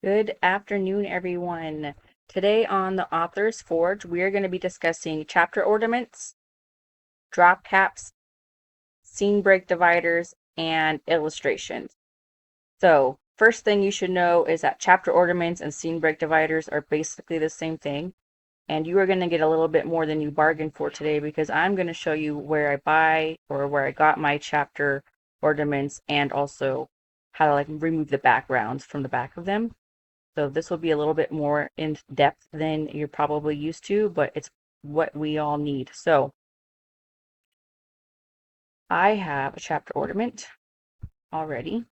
Good afternoon, everyone. Today on the Author's Forge, we are going to be discussing chapter ornaments, drop caps, scene break dividers, and illustrations. So, first thing you should know is that chapter ornaments and scene break dividers are basically the same thing. And you are going to get a little bit more than you bargained for today because I'm going to show you where I buy or where I got my chapter ornaments and also how to remove the backgrounds from the back of them. So this will be a little bit more in depth than you're probably used to, but it's what we all need. So I have a chapter ornament already.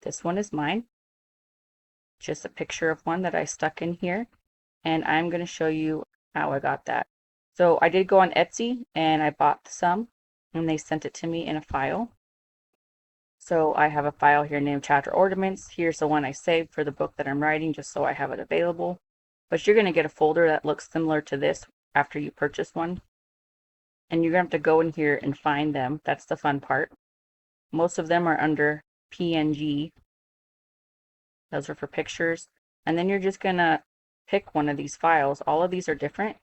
This one is mine. Just a picture of one that I stuck in here. And I'm going to show you how I got that. So I did go on Etsy and I bought some and they sent it to me in a file. So I have a file here named Chapter Ornaments. Here's the one I saved for the book that I'm writing just so I have it available. But you're going to get a folder that looks similar to this after you purchase one. And you're going to have to go in here and find them. That's the fun part. Most of them are under PNG. Those are for pictures. And then you're just going to pick one of these files. All of these are different.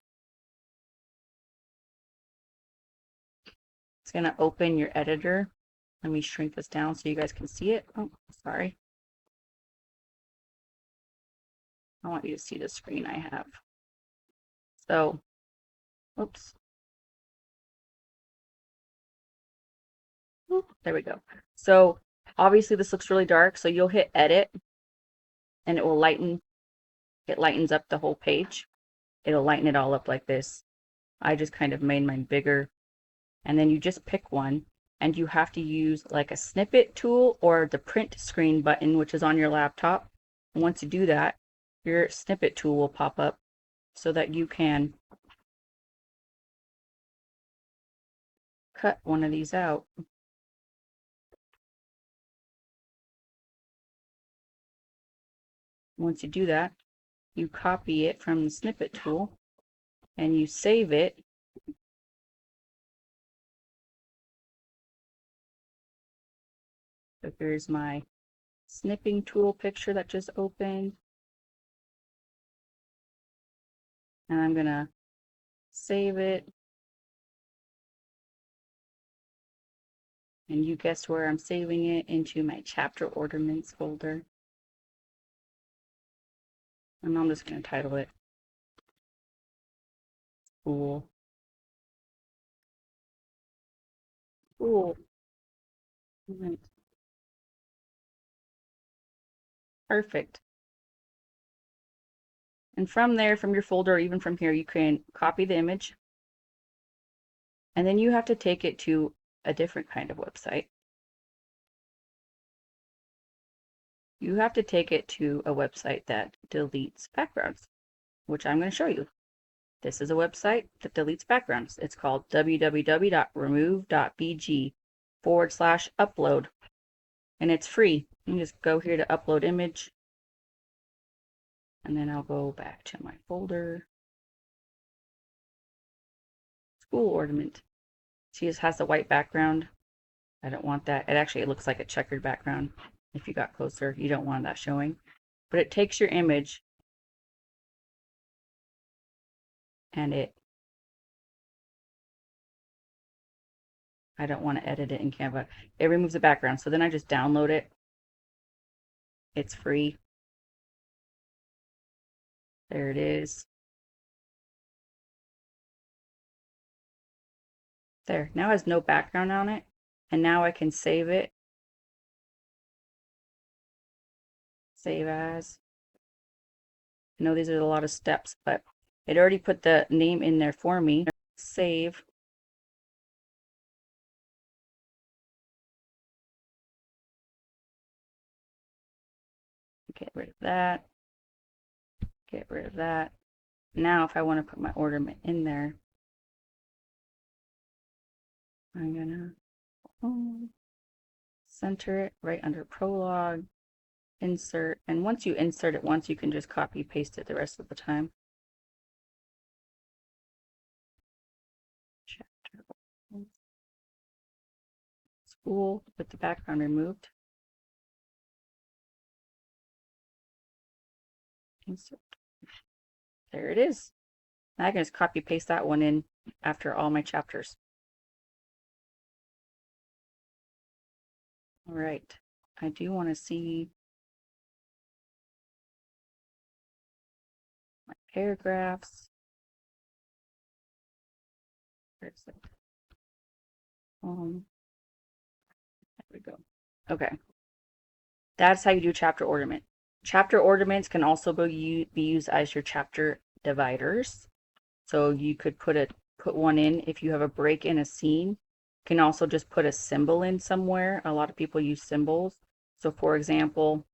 It's going to open your editor. Let me shrink this down so you guys can see it. Oh, sorry. I want you to see the screen I have. So, oops. There we go. So obviously this looks really dark, so you'll hit edit and it will lighten. It lightens up the whole page. It'll lighten it all up like this. I just kind of made mine bigger. And then you just pick one and you have to use like a snippet tool or the print screen button, which is on your laptop. And once you do that, your snippet tool will pop up so that you can cut one of these out. Once you do that, you copy it from the snippet tool and you save it. So here's my snipping tool picture that just opened. And I'm going to save it. And you guessed where I'm saving it, into my chapter ornaments folder. And I'm just going to title it Cool. Cool. Perfect. And from there, from your folder, or even from here, you can copy the image. And then you have to take it to a different kind of website. You have to take it to a website that deletes backgrounds, which I'm going to show you. This is a website that deletes backgrounds. It's called www.remove.bg/upload. And it's free. You can just go here to upload image. And then I'll go back to my folder. School ornament. See, this has the white background. I don't want that. It looks like a checkered background. If you got closer, you don't want that showing. But it takes your image and I don't want to edit it in Canva. It removes the background. So then I just download it. It's free. There it is. There. Now it has no background on it. And now I can save it. Save as. I know these are a lot of steps, but it already put the name in there for me. Save. Get rid of that. Get rid of that. Now if I want to put my ornament in there, I'm gonna center it right under prologue, insert, and once you insert it once, you can just copy paste it the rest of the time. Chapter school with the background removed. insert. There it is. Now I can just copy paste that one in after all my chapters. All right, I do want to see my paragraphs. Where is it? There we go. Okay, that's how you do chapter ornament. Chapter ornaments can also be used as your chapter dividers. So you could put one in if you have a break in a scene. You can also just put a symbol in somewhere. A lot of people use symbols. So for example,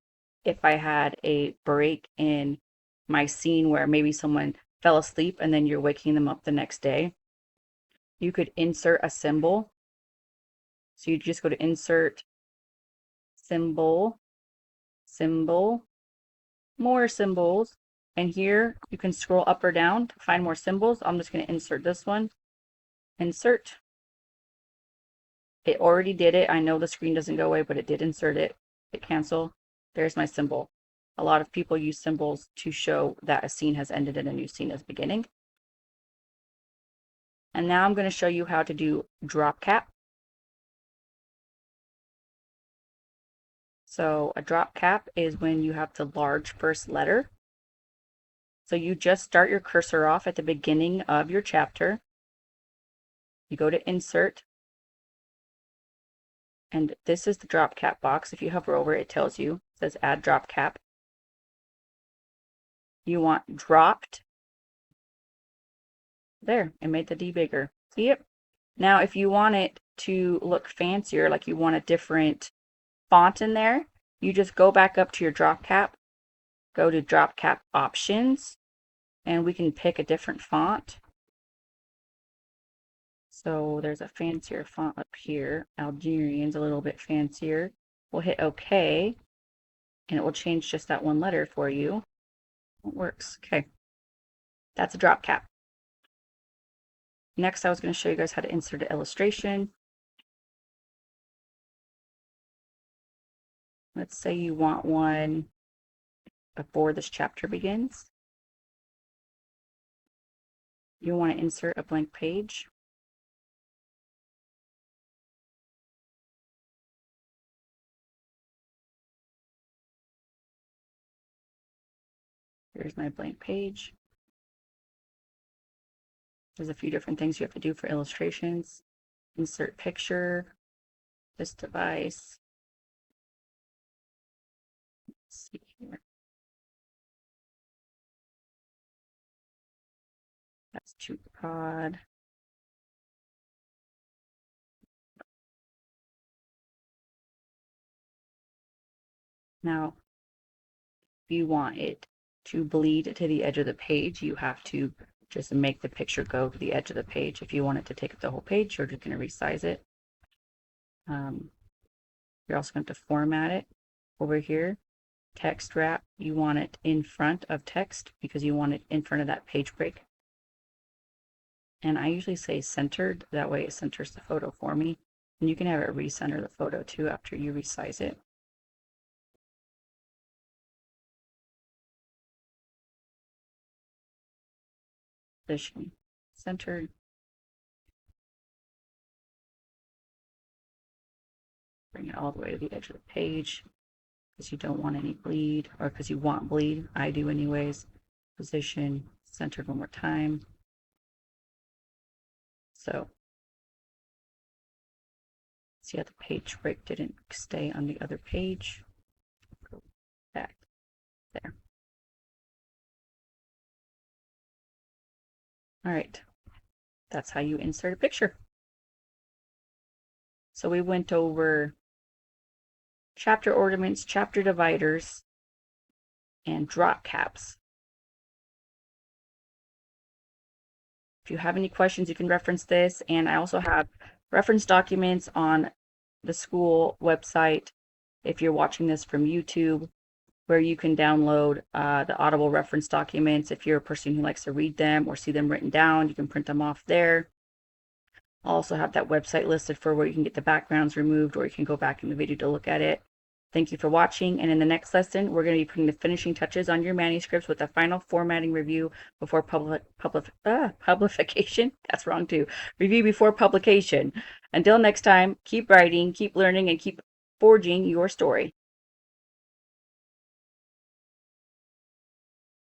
if I had a break in my scene where maybe someone fell asleep and then you're waking them up the next day, you could insert a symbol. So you just go to insert, symbol, symbol, more symbols. And here you can scroll up or down to find more symbols. I'm just going to insert this one. Insert. It already did it. I know the screen doesn't go away, but it did insert it. Hit cancel. There's my symbol. A lot of people use symbols to show that a scene has ended and a new scene is beginning. And now I'm going to show you how to do drop cap. So a drop cap is when you have the large first letter. So you just start your cursor off at the beginning of your chapter. You go to insert. And this is the drop cap box. If you hover over it, it tells you, it says add drop cap. You want dropped. There, it made the D bigger. See it? Now, if you want it to look fancier, like you want a different font in there, you just go back up to your drop cap, go to drop cap options, and we can pick a different font. So there's a fancier font up here. Algerian's a little bit fancier. We'll hit OK, and it will change just that one letter for you. It works. Okay. That's a drop cap. Next, I was going to show you guys how to insert an illustration. Let's say you want one before this chapter begins. You want to insert a blank page. Here's my blank page. There's a few different things you have to do for illustrations. Insert picture, this device. Let's see here. That's too broad. Now, if you want it to bleed to the edge of the page, you have to just make the picture go to the edge of the page. If you want it to take up the whole page, you're just going to resize it. You're also going to format it over here. Text wrap, you want it in front of text because you want it in front of that page break. And I usually say centered, that way it centers the photo for me. And you can have it recenter the photo too after you resize it. Position, centered. Bring it all the way to the edge of the page because you don't want any bleed, or because you want bleed. I do anyways. Position, centered one more time. So, see how the page break didn't stay on the other page? Go back there. All right, that's how you insert a picture. So we went over chapter ornaments, chapter dividers, and drop caps. If you have any questions, you can reference this. And I also have reference documents on the school website if you're watching this from YouTube, where you can download the Audible reference documents. If you're a person who likes to read them or see them written down, you can print them off there. I'll also have that website listed for where you can get the backgrounds removed, or you can go back in the video to look at it. Thank you for watching, and in the next lesson, we're going to be putting the finishing touches on your manuscripts with a final formatting review before publication. That's wrong too. Review before publication. Until next time, keep writing, keep learning, and keep forging your story.